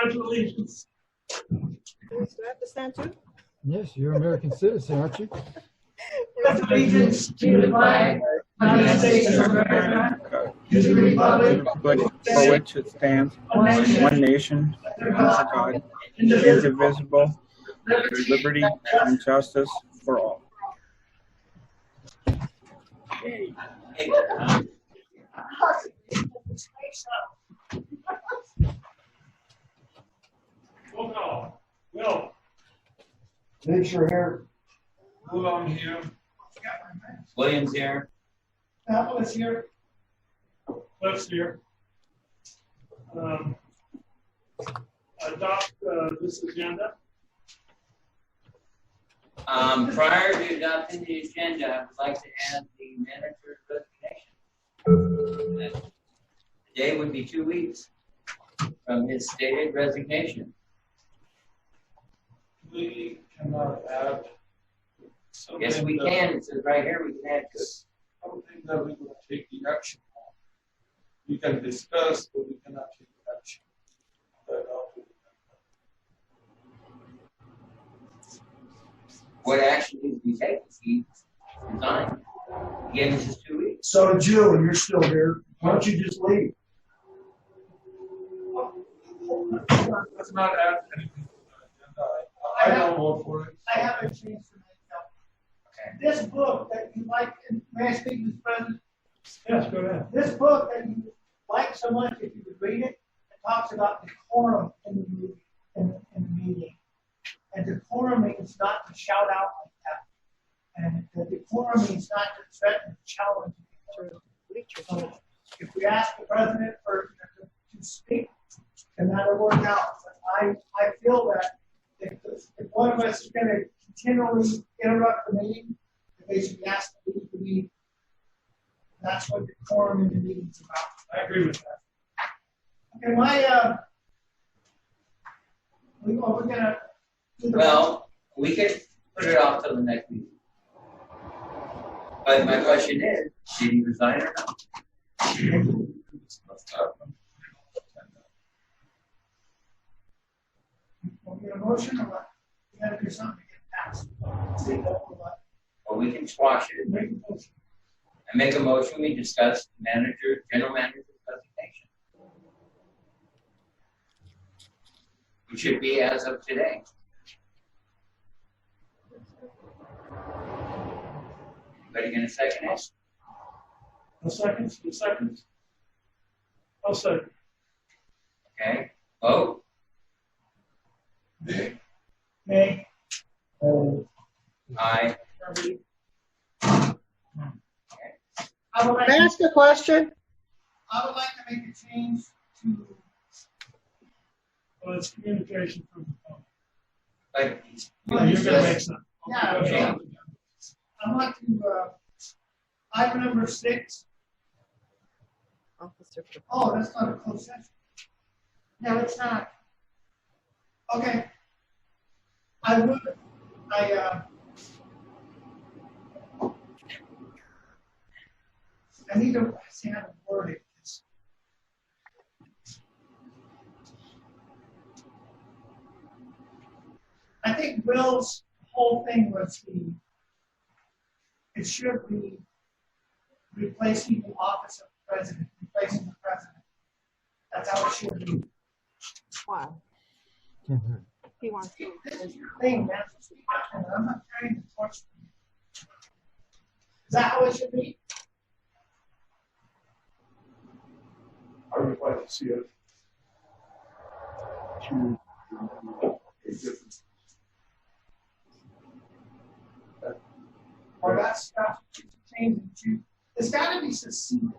pledge allegiance. Do I have to stand too? Yes, you're an American citizen, aren't you? Pledge allegiance to the flag of the United States of America, to the republic for which it stands, one nation, under God, indivisible, liberty and justice for all. Roll call. Will. Make sure here. Long here. Williams here. Apple is here. Cliff's here. Adopt this agenda. Prior to adopting the agenda, I would like to add the manager's resignation. The day would be 2 weeks from his stated resignation. We cannot add. Yes, we can. It says right here we can add this. Something that we will take the action on. We can discuss, but we cannot take action. What action needs to be taken? He resigned. He gave us his 2 weeks. So, Jill, you're still here. Why don't you just leave? Let's not add anything to the agenda. I don't vote for it. I have a chance to make up. This book that you like, may I speak, Mr. President? Yes, go ahead. This book that you like so much, if you would read it, it talks about decorum in the movie, in the meeting. And decorum means not to shout out like that. And the decorum means not to threaten to challenge people. So if we ask the president to speak, then that'll work out. But I feel that if one of us is going to continually interrupt the meeting, that they should be asked to leave the meeting. That's what decorum in the meeting is about. I agree with that. Okay, we're going to do the Well, we can put it off till the next meeting. But my question is, did he resign or not? We'll get a motion or what? We got to do something to get passed. See that or what? Or we can squash it. Make a motion. I make a motion, we discuss general manager's resignation. Which should be as of today. Anybody gonna second it? No seconds? 2 seconds? I'll second. Okay, vote. May. Aye. I would like May I ask a question? I would like to make a change to, Well, it's communication from the phone. But You're going to make some. yeah, Okay. I'd like to, item number 6. Officer. Oh, that's not a closed session. No, it's not. Okay. I need to see how to word it. I think Will's whole thing was it should be replacing the office of president, replacing the president. That's how it should be. Wow. He wants to. This thing, man, I'm not trying to torture you. Is that how it should be? I would like to see it to a different. Or that stuff to change it to, it's got to be succinct.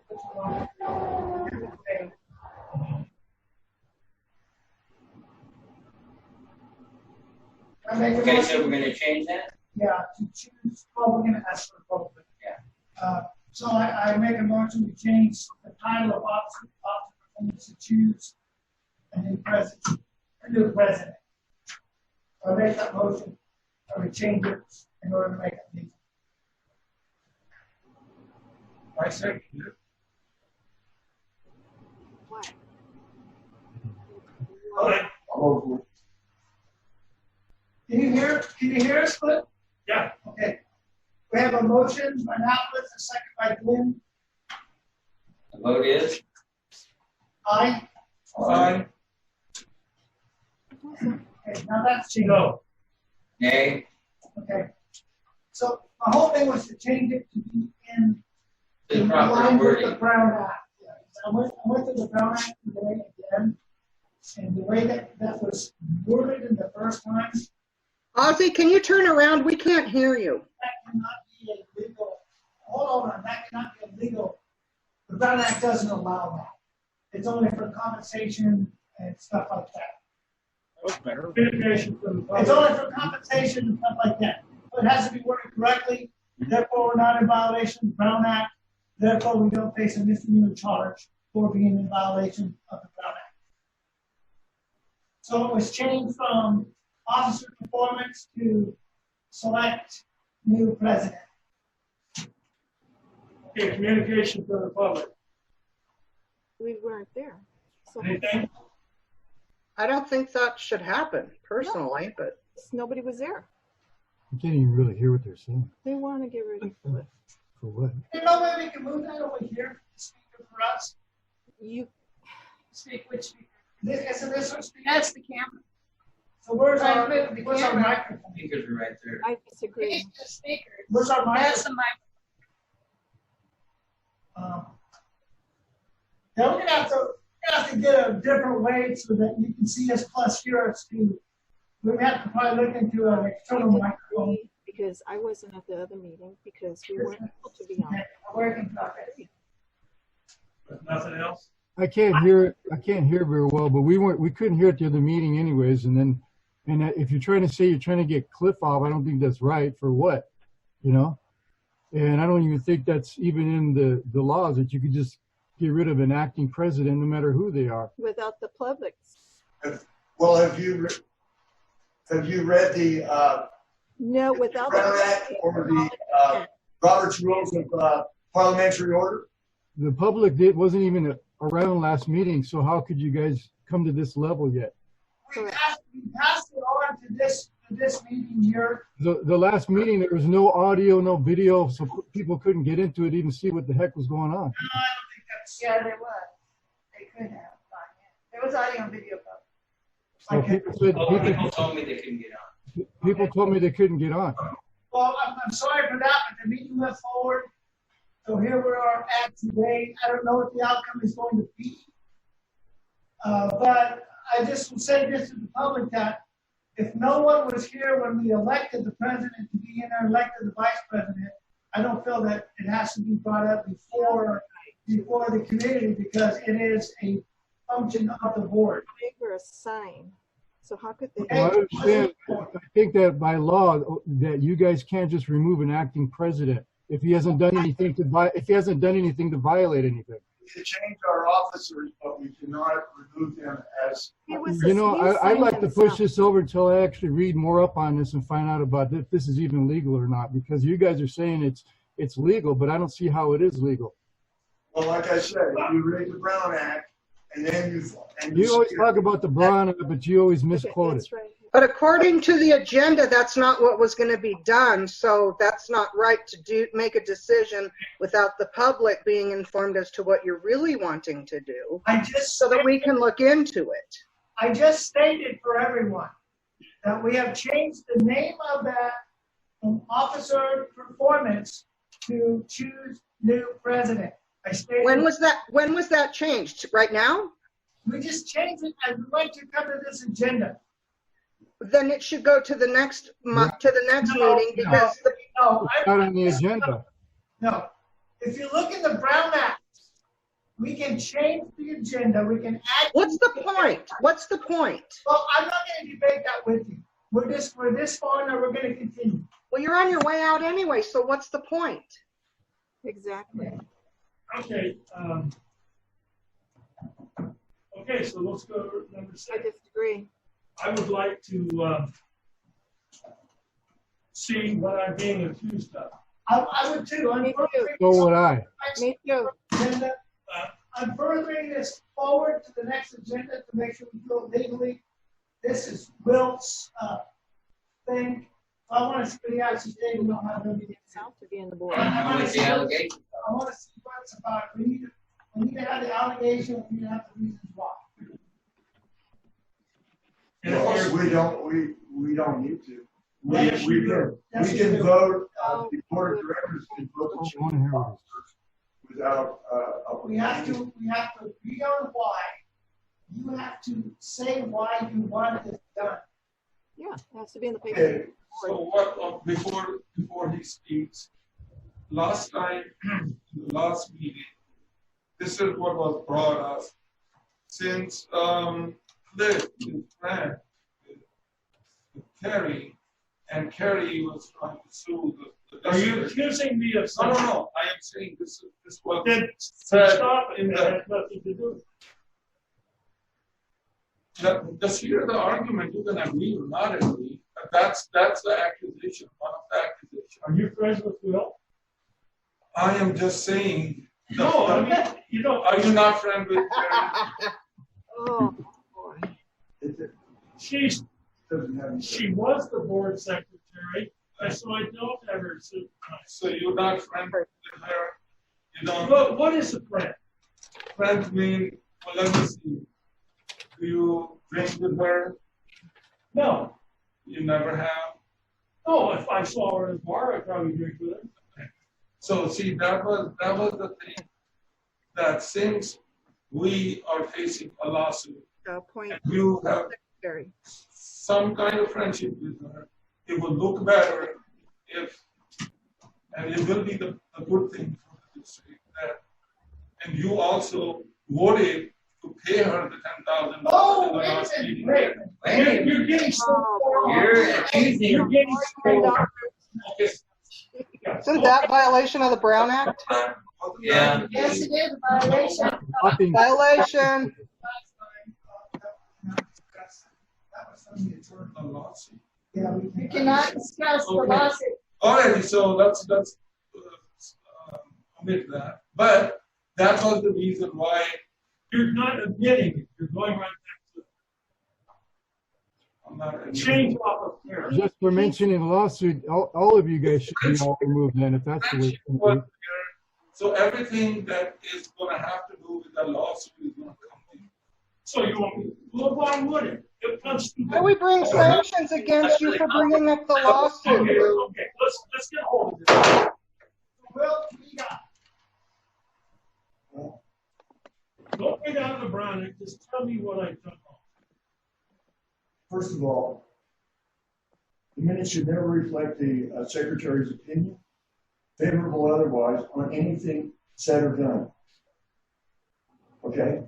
okay, so we're gonna change that? Yeah, to choose, well, we're going to ask for both. Yeah. So I make a motion to change the title of officer to choose a new president. I make that motion, or we change it in order to make it legal. I second it. What? All right. over. Can you hear us, Cliff? Yeah. Okay. We have a motion by Nowitz, a second by Glenn. The vote is? Aye. Aye. Okay, now that's changed. No. Nay? Okay. So the whole thing was to change it to be in The line proper with the wording. Brown Act. Yeah. I went to the Brown Act today again, and the way that was worded in the first time, Ozzy, can you turn around? We can't hear you. that cannot be a legal, hold on, that cannot be a legal, the Brown Act doesn't allow that. It's only for compensation and stuff like that. That was better. Communication from the It's public. only for compensation and stuff like that. But it has to be worded correctly, therefore we're not in violation of the Brown Act, therefore we don't face a misdemeanor charge for being in violation of the Brown Act. So it was changed from officer performance to select new president. Okay, communication from the public. We weren't there. So Anything? I don't think that should happen personally, but Nobody was there. You can't even really hear what they're saying. They want to get rid of it. For what? You know, maybe we can move that over here, the speaker for us. You, Speak which speaker? Isn't this one speaker? That's the camera. So where's Right, our, move the where's our camera. microphone? Speakers are right there. I disagree. He's the speaker. Where's our That's microphone? the mic. Yeah, we're gonna have to get a different way so that you can see us plus hear us too. We have to probably look into an external microphone. Because I wasn't at the other meeting because we weren't able to be on. Working progress. Nothing else? I can't hear very well, but we couldn't hear at the other meeting anyways. And if you're trying to say you're trying to get Cliff off, I don't think that's right. For what? You know? And I don't even think that's even in the laws that you could just get rid of an acting president no matter who they are. Without the public. Well, have you read the No, without Brown Act or the Robert's Rules of Parliamentary Order? The public wasn't even around last meeting, so how could you guys come to this level yet? We passed it on to this meeting here. The last meeting, there was no audio, no video, so people couldn't get into it, even see what the heck was going on. I don't think that's. Yeah, there was. They could have. There was audio and video both. So People told me they couldn't get on. people told me they couldn't get on. Well, I'm sorry for that, but the meeting went forward. So here we are at today. I don't know what the outcome is going to be. But I just will say this to the public that if no one was here when we elected the president to be in there, elected the vice president, I don't feel that it has to be brought up before the community because it is a function of the board. They were a sign. So how could they? Well, I understand. I think that by law, that you guys can't just remove an acting president if he hasn't done anything to violate anything. We can change our officers, but we cannot remove them as. He was You know, I'd like to push himself. this over until I actually read more up on this and find out about if this is even legal or not, because you guys are saying it's legal, but I don't see how it is legal. Well, like I said, you read the Brown Act, and then You always talk about the Braun, but you always Okay, misquote it. that's right. but according to the agenda, that's not what was going to be done. So that's not right to make a decision without the public being informed as to what you're really wanting to do, so that we can look into it. I just stated for everyone that we have changed the name of that from officer performance to choose new president. I stated. When was that changed? Right now? We just changed it as we went to cover this agenda. Then it should go to the next No, meeting because No, It's not on the agenda. no. If you look in the Brown Act, we can change the agenda. We can add. what's the point? What's the point? Well, I'm not going to debate that with you. We're this far and we're going to continue. Well, you're on your way out anyway, so what's the point? Exactly. Okay, okay, so let's go to number I 6. disagree. I would like to see what I'm being accused of. I would too. I'm Me too. So would I. Me too. agenda. I'm furthering this forward to the next agenda to make sure we go legally. this is Wilt's, thing. I want to see what he actually said. We don't have anything. South to be in the board. How much the allegation? I want to see what it's about. We need to have the allegation, we need to have the reasons why. Yes, we don't need to. We can vote, the board of directors can vote to change the officers without, We have to agree on why. You have to say why you want this done. Yeah, it has to be in the paper. okay, So what, before he speaks, last time, the last meeting, this is what was brought us. Since Cliff, his friend, Kerry, and Kerry was trying to sue the. Are you accusing me of No, something? no, I am saying this was Then said. stop it, that has nothing to do. Just hear the argument, you can agree or not agree, but that's the accusation, one of the accusations. Are you friends with Will? I am just saying. No, I mean, you know, Are you not friend with Kerry? Oh, boy. it she's, doesn't have. she was the board secretary, and so I don't have her supervise. So you're not friend with her? You don't, What is a friend? friend mean, well, let me see. Do you drink with her? No. You never have? No, if I saw her in the bar, I'd probably drink with her. So see, that was the thing, that since we are facing a lawsuit, Point and you have secretary. some kind of friendship with her, it will look better if, and it will be the good thing for the district that, and you also voted to pay her the $10,000 in the last meeting. Wait a minute. You're getting so far. You're accusing. You're getting so far. Okay. Isn't that violation of the Brown Act? Yeah. Yes, it is a violation. Nothing. Violation. The lawsuit. Yeah, we You can. cannot discuss the Okay. lawsuit. Alrighty, so let's omit that. But that was the reason why. You're not admitting it. You're going right back to I'm not. change off of there. Just for mentioning the lawsuit, all of you guys should be all removed then, if that's the way it's going to be. So everything that is gonna have to do with the lawsuit is gonna come to you. So you want me, well, why would it? It comes to. Why we bring sanctions against you for bringing up the lawsuit? Okay, let's get hold of this. Well, we got. Don't get out of the Brown Act, just tell me what I've done wrong. First of all, the minutes should never reflect the secretary's opinion, favorable or otherwise, on anything said or done. Okay?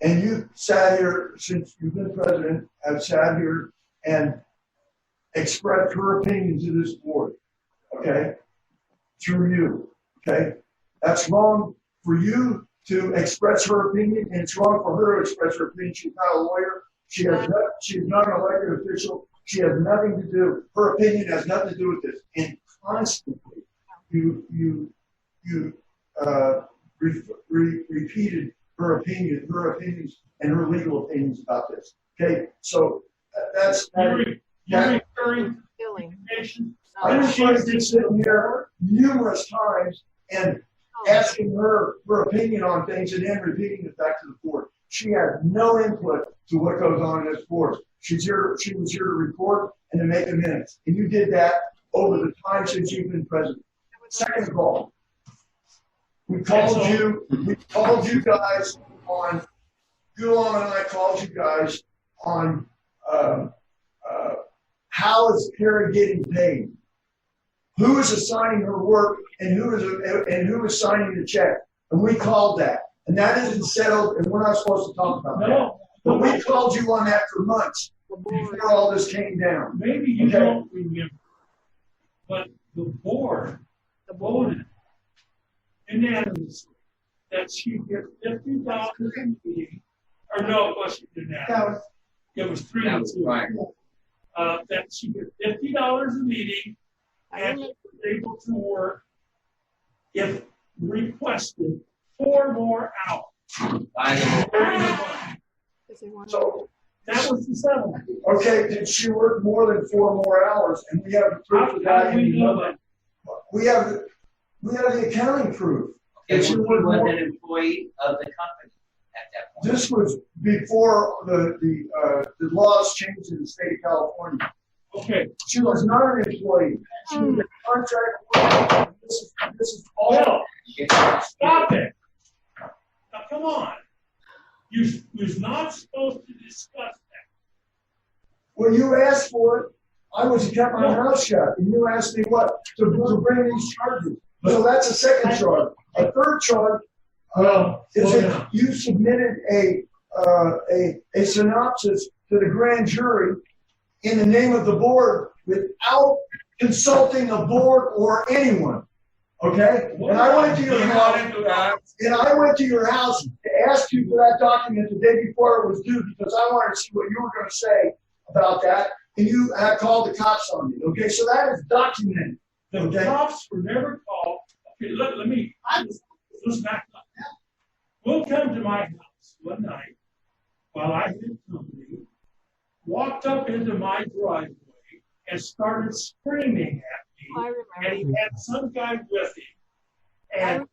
And you sat here, since you've been president, have sat here and expressed her opinion to this board. Okay? Through you. Okay? That's wrong for you to express her opinion, and it's wrong for her to express her opinion. She's not a lawyer. She's not an elected official. She has nothing to do. Her opinion has nothing to do with this. And constantly, you repeated her opinions, and her legal opinions about this. Okay, so that's. You're referring Billing. to information. I'm trying to sit here numerous times and asking her opinion on things and then repeating it back to the board. She had no input to what goes on in this board. She was here to report and to make the minutes. And you did that over the time since you've been president. Second of all, we called you guys on, Gulam and I called you guys on how is Kerry getting paid? Who is assigning her work and who is signing the check? And we called that. And that isn't settled, and we're not supposed to talk about that. No. But we called you on that for months before all this came down. Maybe you Okay. don't remember, but the board voted unanimously that she get $50 a meeting, or no, it wasn't unanimous. It was 3-2. Right. That she get $50 a meeting and was able to work, if requested, 4 more hours. I know. Because they want So That was the settlement. Okay, did she work more than 4 more hours? And we have the proof of How that. do we know that? We have the accounting proof. And That she she worked was more. an employee of the company at that point. This was before the laws changed in the state of California. Okay. She was not an employee. She was a contract worker. This is all. Well, stop it. Now, come on. You're not supposed to discuss that. Well, you asked for it. I was kept my mouth shut, and you asked me what to bring these charges. So that's a second charge. A third charge is that you submitted a synopsis to the grand jury in the name of the board without consulting the board or anyone. Okay? And I went to your house. And I went to your house to ask you for that document the day before it was due because I wanted to see what you were going to say about that. And you had called the cops on me. Okay? So that is documented. The cops were never called. Okay, let's back up. We'll come to my house one night while I did company, walked up into my driveway and started screaming at me. And he had some guy with him. And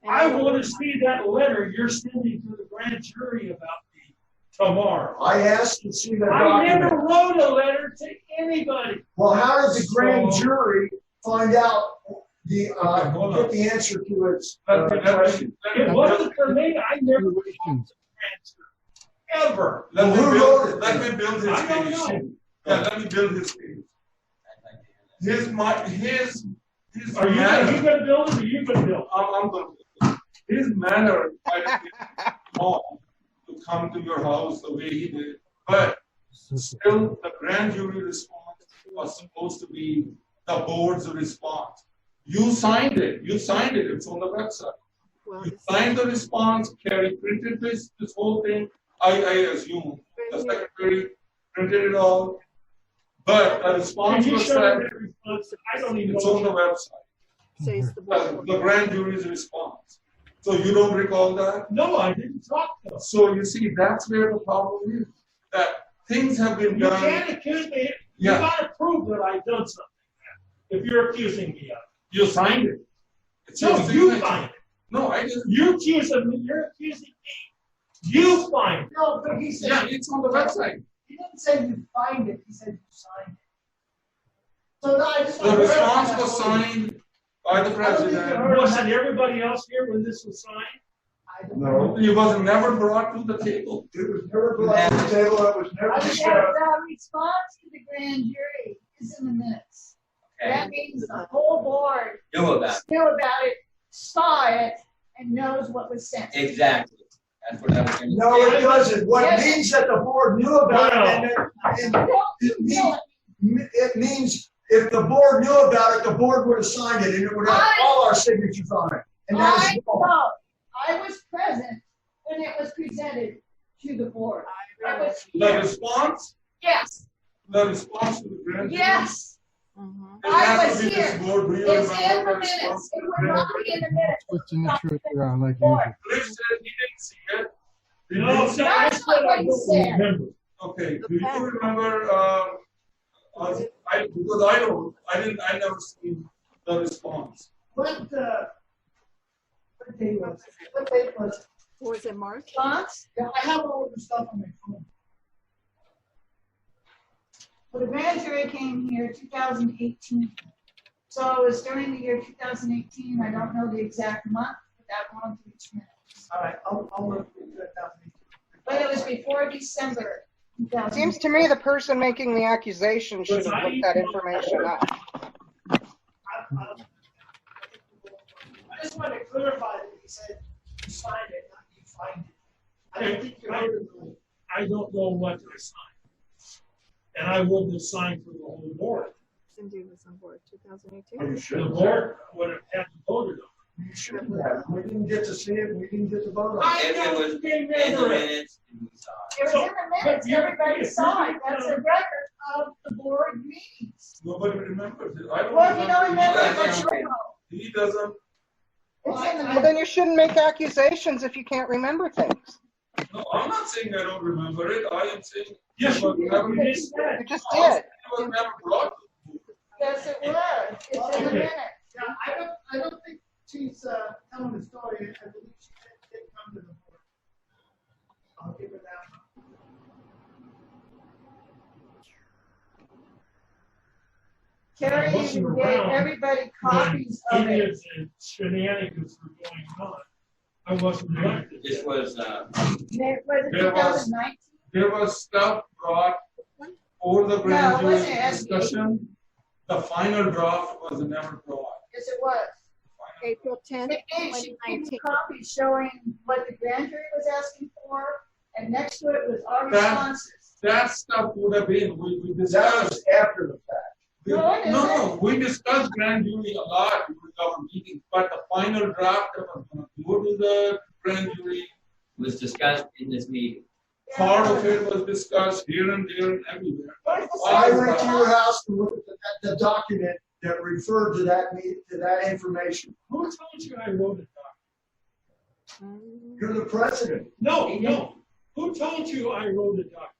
I want to see that letter you're sending to the grand jury about me tomorrow. I asked to see that I document. never wrote a letter to anybody. Well, how does the grand jury find out get the answer to its question? It wasn't for me. I never wrote the answer. Ever. Let me build his I don't case. know. Yeah, let me build his case. His Are you manner. going to build it or you going to build it? I'm going to build it. His manner might wrong to come to your house the way he did, but still the grand jury response was supposed to be the board's response. You signed it. It's on the website. You signed the response. Carrie printed this whole thing. I assume the secretary printed it all. But the response Can you was show that me that response? I don't even it's know. on the website. Says the board. The grand jury's response. So you don't recall that? No, I didn't talk to him. So you see, that's where the problem is. That things have been You done. can't accuse me. You Yeah. got to prove that I've done something. If you're accusing me of it. You signed it. It's No, your you signature. signed it. No, I didn't. You're accusing me. You signed it. No, but he said. Yeah, it's on the website. He didn't say you find it, he said you signed it. So I just. The response was signed by the president. Wasn't everybody else here when this was signed? No. It was never brought to the table. It was never brought to the table. It was never discussed. The response to the grand jury is in the minutes. That means the whole board Knew about knew about it, saw it, and knows what was sent. it. Exactly. That's what I was going to say. No, it doesn't. What it means that the board knew about it, it means if the board knew about it, the board would have signed it, and it would have all our signatures on it. And that I is know. I was present when it was presented to the board. I was The here. response? Yes, The response to the grand jury? yes. It I has was to be this here. board. Do you It's in remember the the response minutes. to It the would grand not jury? be in the minutes. Twisting the truth around like usual. Cliff said he didn't see it. Did No, you see it? That's not what he said. Remember. Okay, do you remember, because I never seen the response. What day was it? What date was it? Was it March? Response? Yeah, I have all the stuff on my phone. Well, the grand jury came here 2018. So it was during the year 2018. I don't know the exact month, but that one to each minute. All right, I'll look into it. But it was before December 2018. Seems to me the person making the accusation should have looked that information up. I just wanted to clarify that he said you signed it, not you find it. I don't think you're right. I don't know what I signed. And I wouldn't have signed for the whole board. Cindy was on board 2018. You The shouldn't have. board would have had to vote it on. You shouldn't have. We didn't get to see it. We didn't get to vote on it. If it was in the minutes, and we saw It was in the minutes. Everybody saw it. That's a record of the board meetings. Nobody remembers it. I don't Well, if you don't remember, remember. that's your fault. He doesn't. It's in the Well, minutes. then you shouldn't make accusations if you can't remember things. No, I'm not saying I don't remember it. I am saying Yes, it was never, you just said. You just did. it was never brought to the board. Yes, it was. It's in the Okay. minute. Yeah, I don't think she's telling the story. I believe she did come to the board. I'll give her that one. Terry wasn't gave around everybody copies of Any it. of the shenanigans were going on. I wasn't elected. This was, Was it There was- 2019? There was stuff brought over the No, grand it jury wasn't SB. discussion. The final draft was never brought. Yes, it was. Final- April 10th, It gave, she gave 2019. me copies showing what the grand jury was asking for, and next to it was our That- responses. That stuff would have been, we That discussed. was after the fact. No, it No, we discussed grand jury a lot during our meetings, but the final draft that was going to go to the grand jury, was discussed in this meeting. part of it was discussed here and there and everywhere. I went to your house to look at the document that referred to that information. Who told you I wrote it down? You're the president. No. Who told you I wrote a document?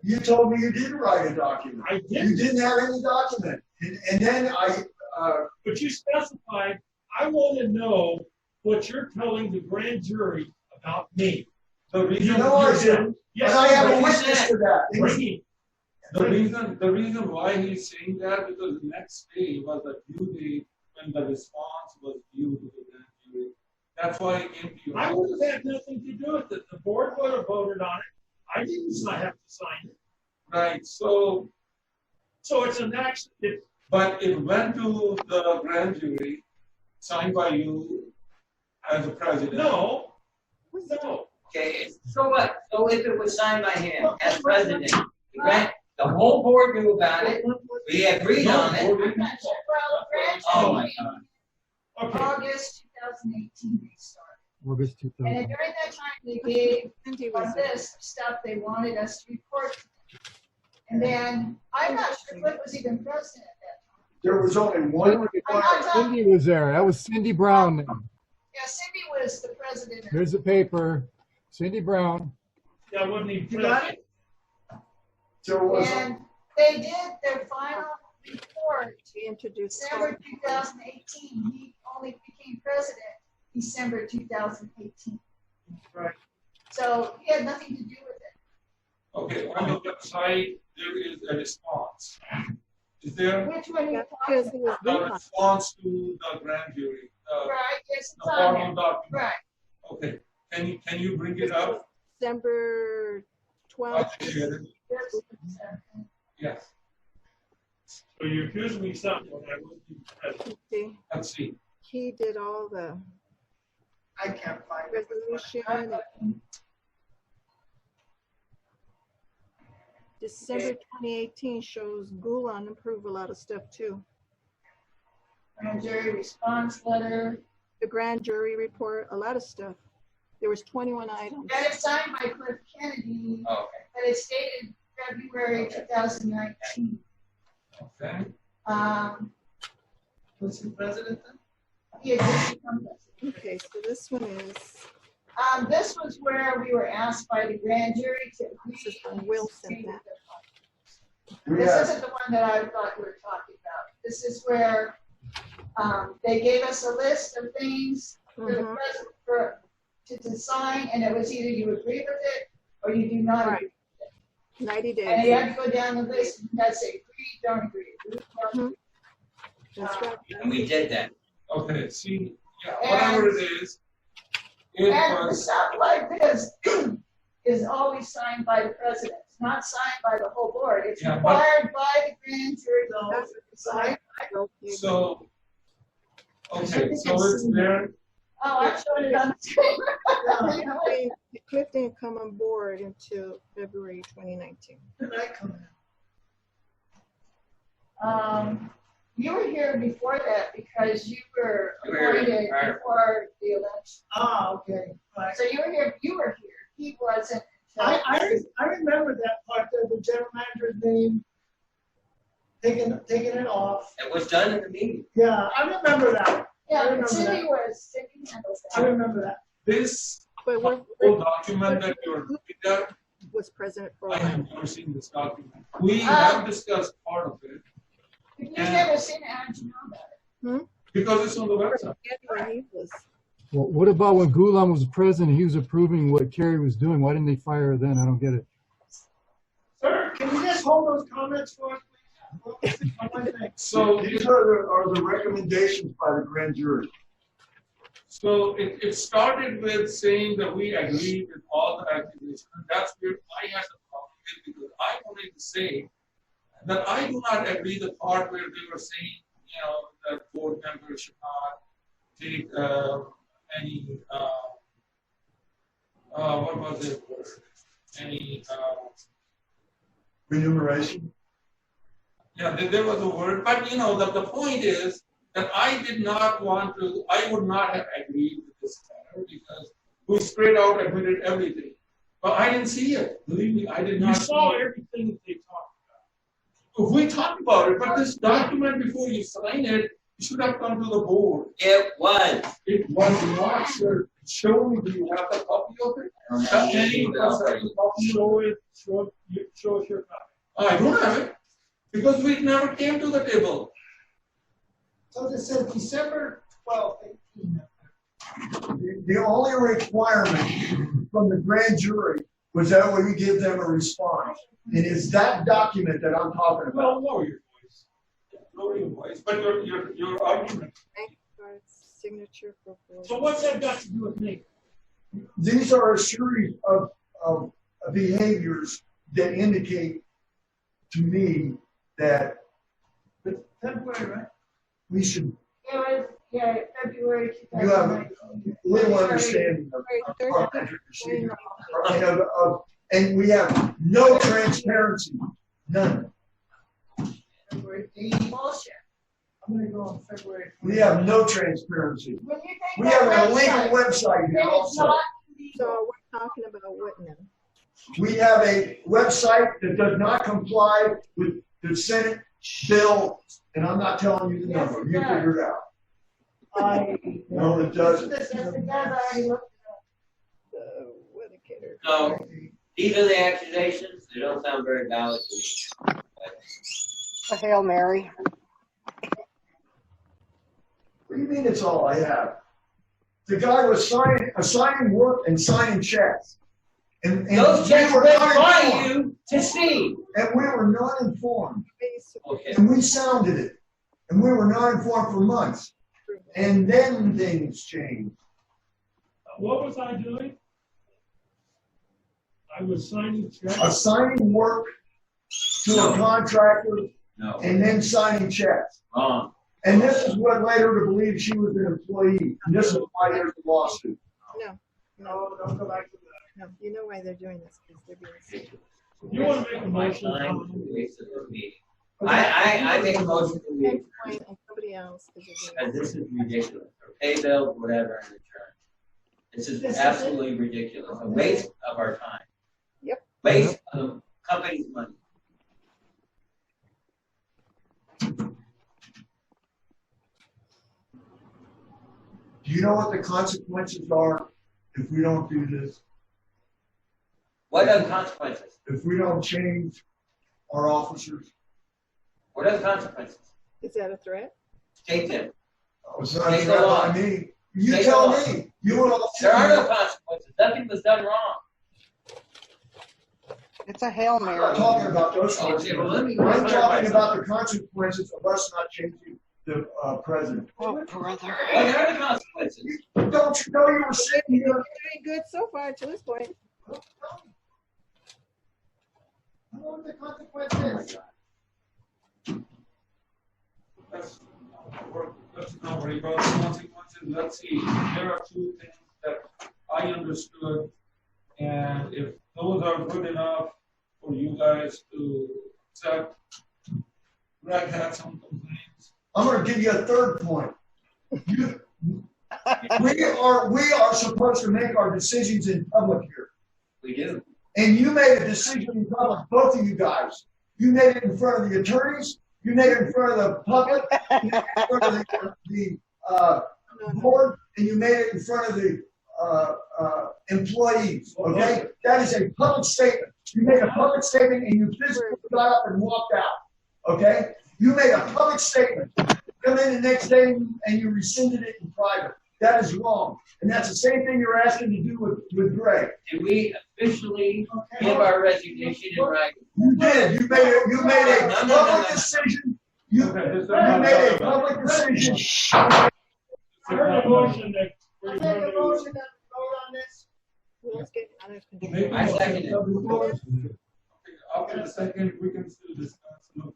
You told me you didn't write a document. I You didn't. didn't have any document. And then But you specified, I want to know what you're telling the grand jury about me. The reason, no, I didn't. Yes, But I have a you witness said. to that. Bring it. the reason why he's saying that, because the next day was the due date when the response was due to the grand jury. That's why it came to you. I would have had nothing to do with it. The board would have voted on it. I didn't have to sign it. Right, so, So it's an accident. but it went to the grand jury, signed by you as a president. No. Okay, so what? So if it was signed by him as president, the whole board knew about it, we agreed on it. I'm not sure. Well, grand Oh my jury, God. Okay. August 2018 they started. August And 2000. then during that time, they gave Cindy a was there. list of stuff they wanted us to report. And then, I'm not sure Cliff was even president at that time. there was only one I'm requirement. not talking, Cindy was there. That was Cindy Brown. Then. yeah, Cindy was the president. Here's the paper. Cindy Brown. That wasn't even You got present. it? There was, And they did their final report She introduced. December 2018. He only became president December 2018. Right. So he had nothing to do with it. Okay, on the website, there is a response. Is there Which one you Because talking it was about? a response to the grand jury? Right, yes, The it's on there. formal document? Right. Okay, can you bring it up? December I 12th. can hear it. Yes, So you accused me of something when I wasn't even present. See, let's see. he did all the I can't find it. resolution. December 2018 shows Gulan approved a lot of stuff too. Grand jury response letter. The grand jury report, a lot of stuff. There was 21 items. And it's signed by Cliff Kennedy, Okay. but it's dated February 2019. Okay, Was he president then? He had just become president. Okay, so this one is, This was where we were asked by the grand jury to agree. This is from Wilson, to that. we This had, isn't the one that I thought you were talking about. This is where they gave us a list of things for the Mhm. president to sign, and it was either you agree with it or you do not Right. agree. 90 And you days. had to go down the list and you had to say agree, don't agree. agree, don't agree. That's right. And we did that. okay, see, yeah, whatever it is, it And was, stuff like this is always signed by the president. It's not signed by the whole board. It's Yeah, but- required by the grand jury. No. to sign. so, okay, so it's there. Oh, I'm showing it on the screen. Cliff didn't come on board until February 2019. When did I come in? You were here before that because you were You were here appointed prior. before the election. Ah, okay. Right. So you were here. He wasn't. I remember that part there, the general manager's name, taking it off. It was done in the meeting. Yeah, I remember that. I Yeah, remember Cindy that. was. Cindy handled I that. remember that. This But we're, whole document that you're looking at, was president for a I while. have never seen this document. We have discussed part of it If you've never seen it, how'd you know about it? because it's on the website. January, he was. Well, what about when Gulam was president? He was approving what Kerry was doing. Why didn't they fire her then? I don't get it. Sir, can you just hold those comments for us, please? One thing. So, These are the recommendations by the grand jury. so it started with saying that we agreed with all the accusations. And that's where I had the problem with, because I wanted to say that I do not agree the part where they were saying, you know, that board members should not take any, what was it? Any, Remuneration. yeah, there was a word, but you know, the point is that I did not want to, I would not have agreed with this matter because we straight out admitted everything. But I didn't see it. Believe me, I did You not. saw see it. everything that they talked about. We talked about it, but this document before you sign it, you should have come to the board. It was. It was not, sir. Show me, do you have a copy of it? I don't have any Any email. Show it, show us your copy. I don't have it because we never came to the table. So this says December 12th, 18. The only requirement from the grand jury was that we give them a response. And it's that document that I'm talking about. Well, lower your voice. Lower your voice, but your argument. Bank cards, signature for. So what's that got to do with me? These are a series of behaviors that indicate to me that February, right? we should, It was, yeah, February you have a 2019. little understanding of parliamentary procedure. And we have no transparency, none. February 18th. Bullshit. I'm gonna go on February. We have no transparency. When you think We that have an illegal website, website here then it's also. not So we're talking about what now? We have a website that does not comply with the Senate bill, and I'm not telling you the Yes, number. it You does. figure it out. No, it doesn't. Yes, it does. I already looked it up. The Whitaker. So, these are the accusations. They don't sound very valid to me. A Hail Mary. What do you mean it's all I have? The guy was assigning work and signing checks. And Those we checks were went not by informed. you to see. And we were not informed. Okay. And we sounded it. And we were not informed for months. And then things changed. What was I doing? I was signing checks. Assigning work to a contractor No, and then signing checks. wrong. And this is what led her to believe she was an employee. And this is why there's a lawsuit. No, No, don't go back to that. no, you know why they're doing this, because they're being sued. You want to make a My motion? time was wasted for me. I make a motion to leave, And somebody else, because they're because doing. this is ridiculous. Or pay bill, whatever, in return. This is absolutely ridiculous. A waste of our time. Yep. Waste of the company's money. Do you know what the consequences are if we don't do this? What are the consequences? If we don't change our officers? What are the consequences? Is that a threat? State them. Oh, it's not Take the threat law. by me. You Take tell the law. me. You were all There are no consequences. Nothing was done wrong. It's a Hail I'm not Mary. talking about those Okay, well, let me consequences. I'm clarify talking about the consequences of us not changing the president. Oh, brother. What are the consequences? Don't you know you were sitting here? You're doing good so far to this point. What are the consequences? Let's not worry about the consequences. Let's see. There are two things that I understood, and if those are good enough for you guys to accept, Greg had some complaints. I'm going to give you a third point. We are supposed to make our decisions in public here. We do. And you made a decision in public, both of you guys. You made it in front of the attorneys. You made it in front of the public. You made it in front of the board, and you made it in front of the employees, okay? That is a public statement. You made a public statement and you physically got up and walked out, okay? You made a public statement. Come in the next day and you rescinded it in private. That is wrong. And that's the same thing you're asking to do with Greg. Did we officially give our resignation in writing? You did. You made a public decision. You made a public decision. I heard a motion that I we're make going a to. motion that we vote on this. Let's get under control. I second it. After the second, we can still discuss. No.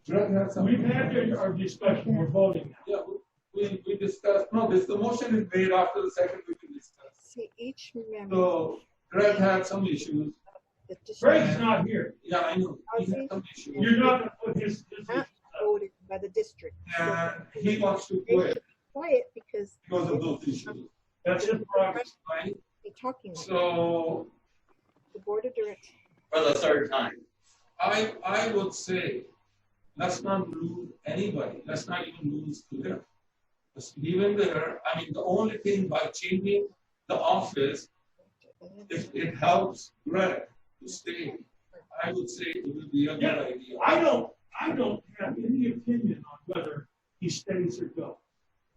Greg has some. We've had our discussion, we're voting now. Yeah, we discussed. No, the motion is made after the second. We can discuss. See, each member. So Greg had some issues. the district Greg's not here. Yeah, I know. He had some issues. You're not going to put his not voted by the district. And he wants to They quit should quiet because because of those issues, That's his problem. right? they're talking. So The board of directors. For the third time. I would say, let's not lose anybody. Let's not even lose Cliff. Let's leave him there. I mean, the only thing by changing the office, if it helps Greg to stay, I would say it would be a good Yeah, idea. I don't have any opinion on whether he stays or goes.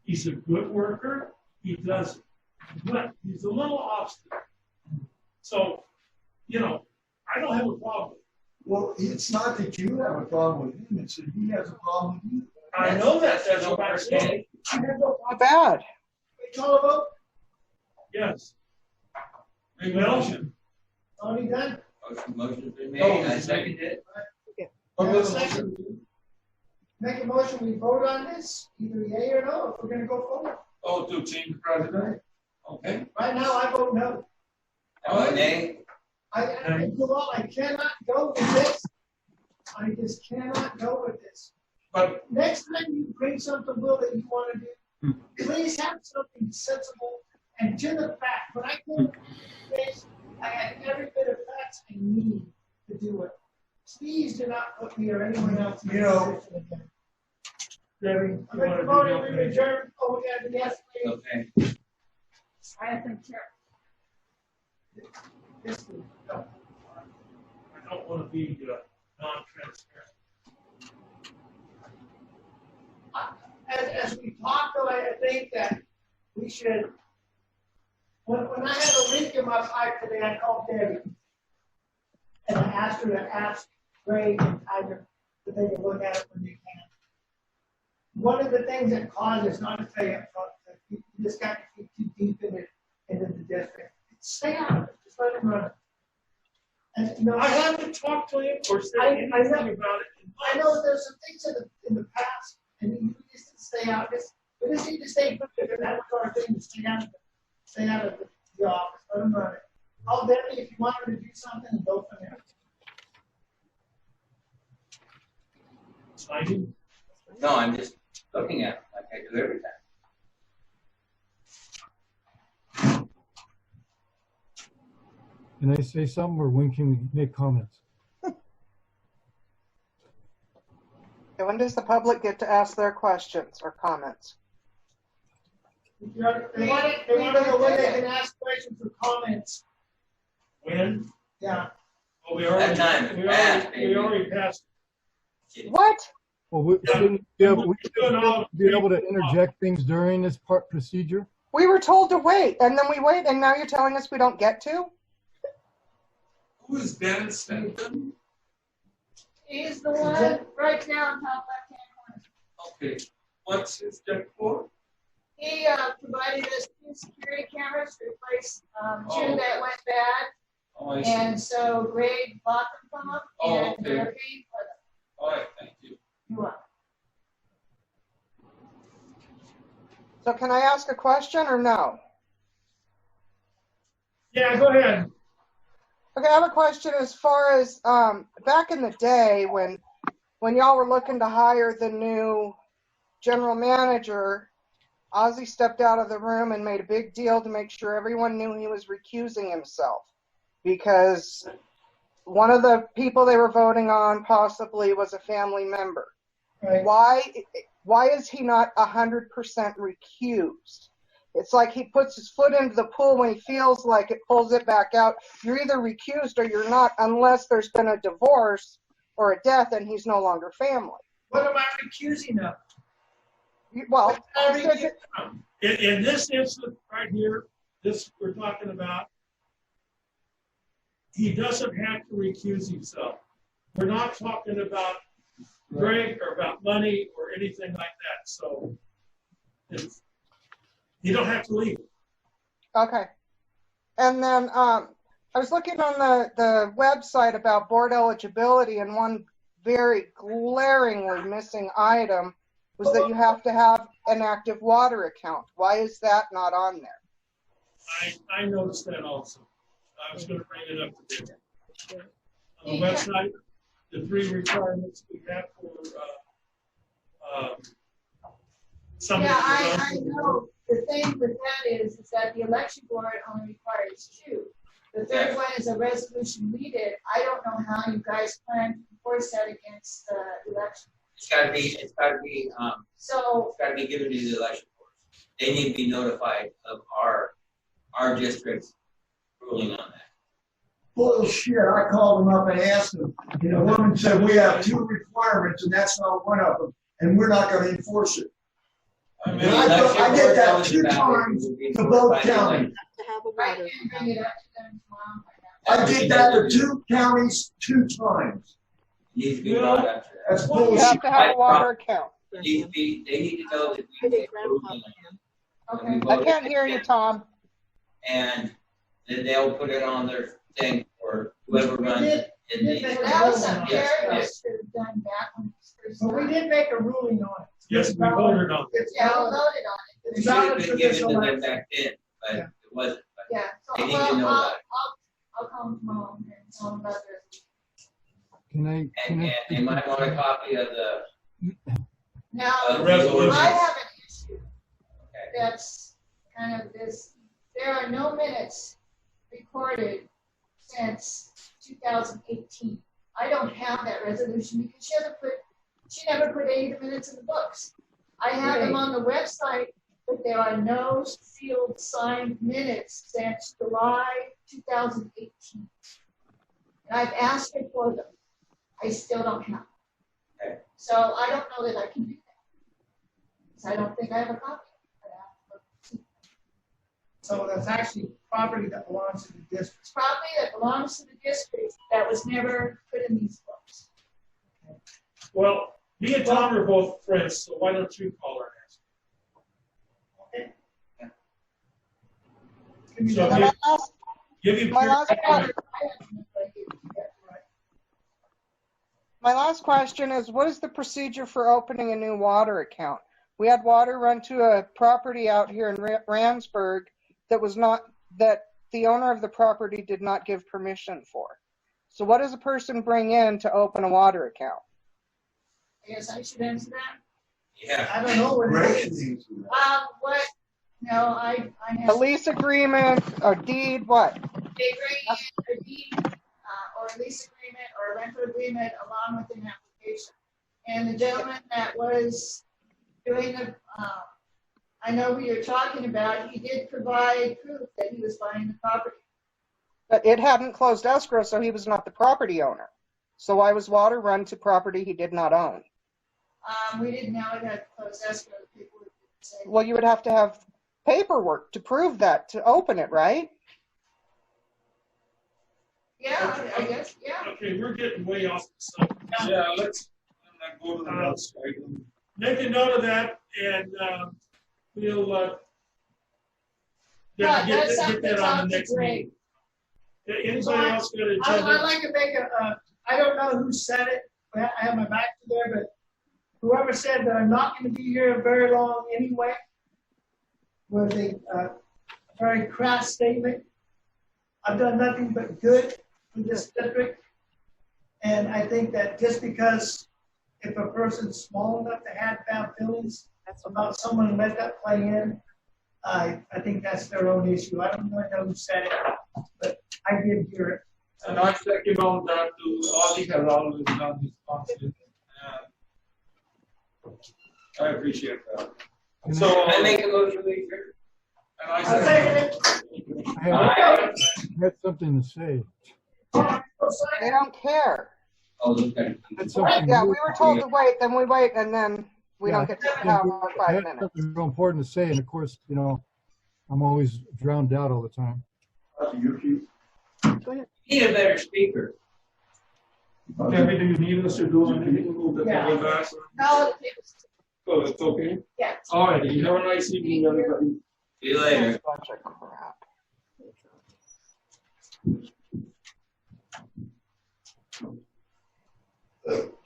He's a good worker. He does, but he's a little obstinate. So, I don't have a problem. Well, it's not that you have a problem with him, it's that he has a problem with you. I know that. That's what I'm saying. Not bad. We call a vote. Yes. Make a Well, motion. Tony done? Motion's been made. I second it. Make a motion, we vote on this, either yea or no, if we're gonna go forward. Oh, to change the president? Okay. Right now, I vote no. Nay. I cannot go with this. I just cannot go with this. But Next time you bring something, Will, that you wanna do, please have something sensible and to the fact. When I came to this, I had every bit of facts I need to do it. Please do not put me or anyone else in this position again. Debbie, I make the vote, we adjourn. Oh, we got the yes, please. Okay. I think, sure. Yes, please. No. I don't want to be non-transparent. As we talked, though, I think that we should, when I had a leak in my pipe today, I called Debbie. And I asked her to ask Greg and Tiger to take a look at it when they can. One of the things that causes, not to tell you up front, that you just got to get too deep into the district. Stay out of it, just let him run it. And, I haven't talked to him or said anything about it. I know there's some things in the past, and you just need to stay out. We just need to stay put there. That was our thing, to stay out of the office. Let them run it. I'll Debbie if you want her to do something and go from there. Signing? No, I'm just looking at it like I do every time. Can I say something, or when can we make comments? When does the public get to ask their questions or comments? They want to know when they can ask questions or comments. When? Yeah. Oh, we already, That time passed, we already passed. What? Well, we shouldn't be able to interject things during this procedure. We were told to wait, and then we wait, and now you're telling us we don't get to? who is Dan Stanton? He's the one right now on top left-hand corner. Okay. What's his check for? He provided us 2 security cameras to replace 2 that went bad. Oh, I see. And so Greg bought them from him, Oh, and okay. they're paying for them. All right, thank you. You want? So can I ask a question or no? Yeah, go ahead. Okay, I have a question as far as back in the day when y'all were looking to hire the new general manager, Ozzy stepped out of the room and made a big deal to make sure everyone knew he was recusing himself because one of the people they were voting on possibly was a family member. Right. Why is he not 100% recused? It's like he puts his foot into the pool when he feels like it, pulls it back out. You're either recused or you're not, unless there's been a divorce or a death and he's no longer family. What am I recusing of? Well, in this instance right here, this we're talking about, he doesn't have to recuse himself. We're not talking about Greg or about money or anything like that. So you don't have to leave. Okay. And then I was looking on the website about board eligibility, and one very glaringly missing item was that you have to have an active water account. Why is that not on there? I noticed that also. I was going to bring it up today. On the website, the 3 requirements we have for somebody. Yeah, I know. The thing with that is that the election board only requires 2. The third one is a resolution we did. I don't know how you guys plan to enforce that against the election. It's got to be given to the election boards. They need to be notified of our district's ruling on that. Bullshit. I called them up and asked them, and the woman said, we have 2 requirements, and that's not one of them, and we're not going to enforce it. I mean, I get that 2 times to both counties. I can bring it up to them tomorrow. I did that to 2 counties 2 times. Needs to be brought up to them. That's You bullshit. have to have a water account. They need to know that we take ruling on it. I can't hear you, Tom. And then they'll put it on their thing for whoever runs it. That was something Yes, Eric yes. should have done back when it was first But we started. did make a ruling on it. Yes, we voted on it. It's Yeah, we valid. voted on it. It It's should have valid been for given this to them election. back then, but it wasn't. But Yeah, so they need to know about it. I'll call them tomorrow and tell them about this. And you might want a copy of the Now, resolution. I have an issue that's kind of this. There are no minutes recorded since 2018. I don't have that resolution because she never put any of the minutes in the books. I have them on the website, but there are no sealed signed minutes since July 2018. And I've asked her for them. I still don't have them. Okay. So I don't know that I can do that. So I don't think I have a copy. So that's actually property that belongs to the district. It's property that belongs to the district that was never put in these books. Well, me and Tom are both friends, so why don't you call her and ask? Okay. So give you My last question is, what is the procedure for opening a new water account? We had water run to a property out here in Ramsburg that the owner of the property did not give permission for. So what does a person bring in to open a water account? I guess I should answer that. Yeah. I don't know what it is. What? No, I have. A lease agreement, a deed, what? They bring in a deed, or a lease agreement, or a rental agreement along with an application. And the gentleman that was doing the, I know who you're talking about, he did provide proof that he was buying the property. But it hadn't closed escrow, so he was not the property owner. So why was water run to property he did not own? We didn't know it had closed escrow. People would say. Well, you would have to have paperwork to prove that, to open it, right? Yeah, I guess, yeah. Okay, we're getting way off the subject. Yeah, let's go to the website. Make a note of that, and we'll Yeah, get that's something that to on talk the to next Greg. meeting. Anybody else got an I'd agenda? like to make I don't know who said it, but I have my back to there, but whoever said that I'm not going to be here very long anyway was a very crass statement. I've done nothing but good for this district. And I think that just because if a person's small enough to have bad feelings about someone who let that play in, I think that's their own issue. I don't really know who said it, but I did hear it. And I second on that too. Audie has always done his function. I appreciate that. So I make a motion, we adjourn. And I said, I had something to say. They don't care. Oh, okay. I had something Yeah, real- we were told to wait, then we wait, and then we don't get to have our I 5 had minutes. something real important to say, and of course, you know, I'm always drowned out all the time. You keep. You need a better speaker. Debbie, do you need us to do anything with the Yeah. double bass? No, it was, Oh, it's okay? yeah. All right, you have a nice evening, everybody. See you later. Bunch of crap.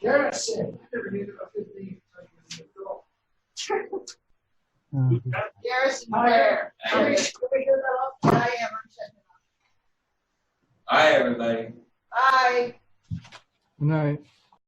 Garrison. Garrison Bear. I am. I'm checking. Hi, everybody. Bye. Good night.